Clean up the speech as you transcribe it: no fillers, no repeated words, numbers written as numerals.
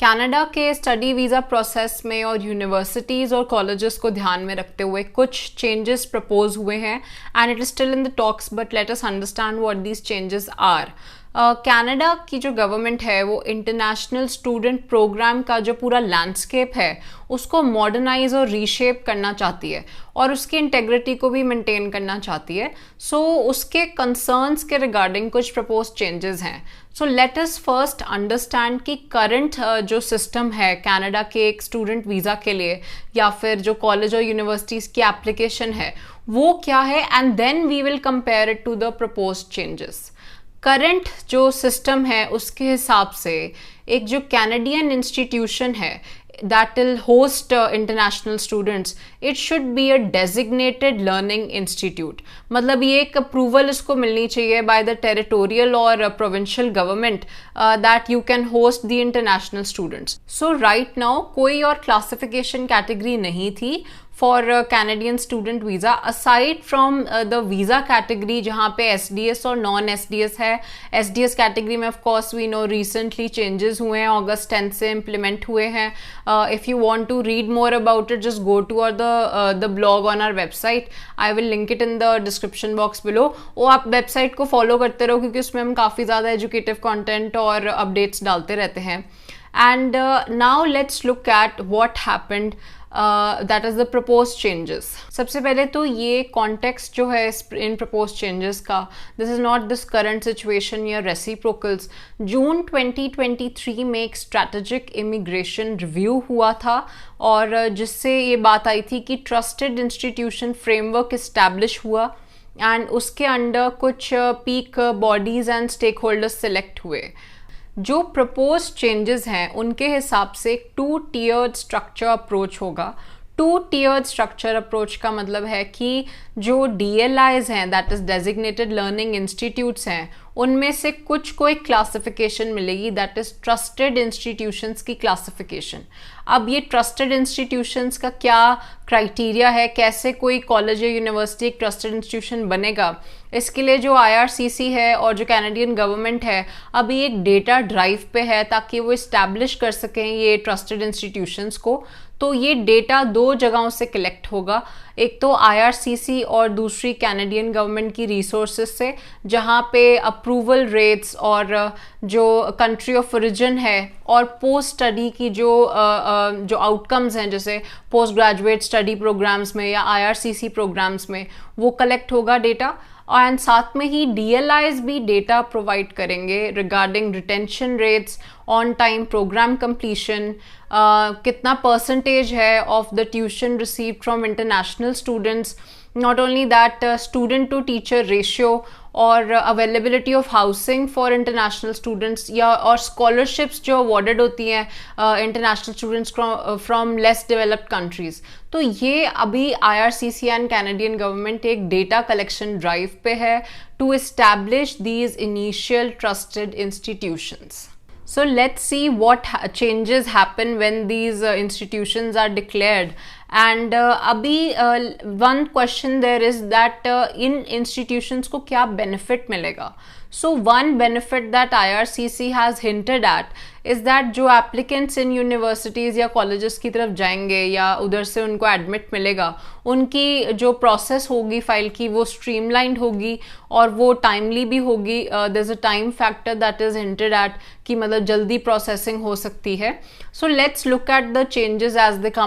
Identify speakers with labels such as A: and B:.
A: Canada के study visa process में और यूनिवर्सिटीज़ और कॉलेजेस को ध्यान में रखते हुए कुछ चेंजेस प्रपोज हुए हैं and it is still in the talks, but let us understand what these changes are. Canada की जो गवर्नमेंट है वो इंटरनेशनल स्टूडेंट प्रोग्राम का जो पूरा लैंडस्केप है उसको मॉडर्नाइज और रीशेप करना चाहती है और उसकी इंटेग्रिटी को भी मेंटेन करना चाहती है। सो उसके कंसर्न्स के रिगार्डिंग कुछ प्रपोज चेंजेस हैं। So let us first understand कि करंट जो सिस्टम है कनाडा के एक स्टूडेंट वीज़ा के लिए या फिर जो कॉलेज और यूनिवर्सिटीज़ की एप्लीकेशन है वो क्या है, and then we will compare it to the propose changes. Current जो सिस्टम है उसके हिसाब से एक जो कैनेडियन इंस्टीट्यूशन है that will host international students, it should be a designated learning institute। मतलब ये एक अप्रूवल इसको मिलनी चाहिए by the territorial और provincial government that you can host the international students। So right now कोई और classification category नहीं थी for Canadian student visa aside from the visa category जहाँ पे SDS और non SDS है। SDS category में of course we know recently changes हुए हैं, August 10 से implement हुए हैं। If you want to read more about it, just go to the blog on our website, I will link it in the description box below। वो आप website को follow करते रहो क्योंकि उसमें हम काफ़ी ज़्यादा educative content और updates डालते रहते हैं। And now let's look at what happened that is the proposed changes। सबसे पहले तो ये context जो है इन proposed changes का, this is not this current situation या reciprocals। जून 2023 में एक strategic immigration review हुआ था और जिससे ये बात आई थी कि trusted institution framework establish हुआ एंड उसके अंडर कुछ peak bodies and stakeholders select हुए। जो प्रपोज चेंजेस हैं उनके हिसाब से 2 tiered स्ट्रक्चर अप्रोच होगा। 2 tiered स्ट्रक्चर अप्रोच का मतलब है कि जो DLIs हैं that is designated learning institutes हैं उनमें से कुछ को एक क्लासिफिकेशन मिलेगी दैट इज ट्रस्टेड इंस्टीट्यूशंस की क्लासिफिकेशन। अब ये ट्रस्टेड इंस्टीट्यूशंस का क्या क्राइटेरिया है, कैसे कोई कॉलेज या यूनिवर्सिटी एक ट्रस्टेड इंस्टीट्यूशन बनेगा, इसके लिए जो IRCC है और जो कैनेडियन गवर्नमेंट है अभी एक डेटा ड्राइव पे है ताकि वो इस्टेब्लिश कर सकें ये ट्रस्टेड इंस्टीट्यूशंस को। तो ये डेटा 2 जगहों से कलेक्ट होगा, एक तो IRCC और दूसरी कैनेडियन गवर्नमेंट की रिसोर्सेज से जहाँ पे अप्रूवल रेट्स और जो कंट्री ऑफ ओरिजिन है और पोस्ट स्टडी की जो आउटकम्स हैं जैसे पोस्ट ग्रेजुएट स्टडी प्रोग्राम्स में या IRCC प्रोग्राम्स में वो कलेक्ट होगा डेटा। एंड साथ में ही DLIs भी डेटा प्रोवाइड करेंगे regarding retention rates, on time programme completion, कितना परसेंटेज है of the tuition received from international students, not only that student to teacher ratio और availability of housing for international students या और scholarships जो awarded होती हैं international students from less developed countries. तो ये अभी IRCC एंड कैनेडियन गवर्नमेंट एक डेटा कलेक्शन ड्राइव पे है to establish these initial trusted institutions. So let's see what changes happen when these institutions are declared। And अभी one question there is that in institutions को क्या benefit मिलेगा। So one benefit that IRCC has hinted at is that जो applicants in universities या colleges की तरफ जाएंगे या उधर से उनको admit मिलेगा उनकी जो process होगी फाइल की वो streamlined होगी और वो timely भी होगी। there's a time factor that is hinted at कि मतलब जल्दी processing हो सकती है। So let's look at the changes as they come